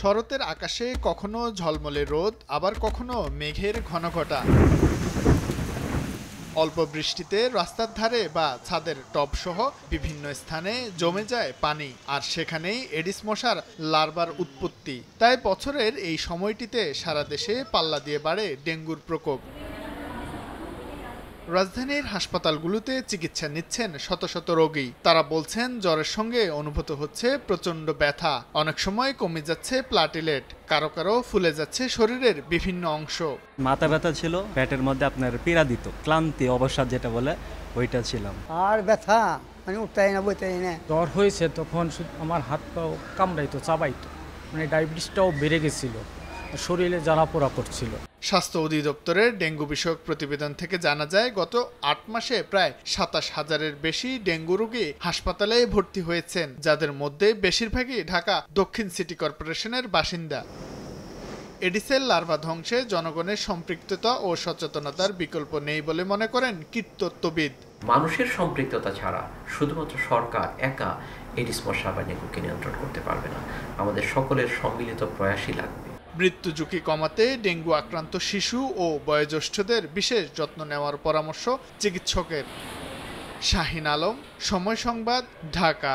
শরতের আকাশে কখনো ঝলমলে রোদ, আবার কখনো মেঘের ঘনঘটা। অল্প বৃষ্টিতে রাস্তার ধারে বা ছাদের টবসহ বিভিন্ন স্থানে জমে যায় পানি, আর সেখানেই এডিস মশার লার্ভার উৎপত্তি। তাই বছরের এই সময়টিতে সারা দেশে পাল্লা দিয়ে বাড়ে ডেঙ্গুর প্রকোপ। রাজধানীর হাসপাতালগুলোতে চিকিৎসা নিচ্ছেন শত শত রোগী। তারা বলছেন জ্বরের সঙ্গে অনুভূত হচ্ছে প্রচণ্ড ব্যথা, অনেক সময় কমে যাচ্ছে প্লাটিলেট, কারো কারো ফুলে যাচ্ছে শরীরের বিভিন্ন অংশ। মাথা ব্যথা ছিল, পেটের মধ্যে আপনার পীড়া দিত, ক্লান্তি অবসাদ যেটা বলে ওইটা ছিলাম। আর ব্যথা মানে উঠতেই না বইতেই না। জ্বর হয়েছে তখন আমার হাত পাও কামড়াইতো, চাবাইতো, মানে ডায়াবেটিসটাও বেড়ে গেছিল, শরীরে জ্বালা পোড়া করছিল। স্বাস্থ্য অধিদপ্তরের ডেঙ্গু বিষয়ক প্রতিবেদন থেকে জানা যায়, গত 8 মাসে প্রায় 27,000-এর বেশি ডেঙ্গু রোগী হাসপাতালে ভর্তি হয়েছেন, যাদের মধ্যে বেশিরভাগই ঢাকা দক্ষিণ সিটি কর্পোরেশনের বাসিন্দা। এডিসের লার্ভা ধ্বংসে জনগণের সম্পৃক্ততা ও সচেতনতার বিকল্প নেই বলে মনে করেন কীটতত্ত্ববিদ। মানুষের সম্পৃক্ততা ছাড়া শুধুমাত্র সরকার একা এডিস মশা বা ডেঙ্গুকে নিয়ন্ত্রণ করতে পারবে না। আমাদের সকলের সম্মিলিত প্রয়াসই লাগবে। মৃত্যু ঝুঁকি কমাতে ডেঙ্গু আক্রান্ত শিশু ও বয়োজ্যেষ্ঠদের বিশেষ যত্ন নেওয়ার পরামর্শ চিকিৎসকের। শাহিন আলম, সময় সংবাদ, ঢাকা।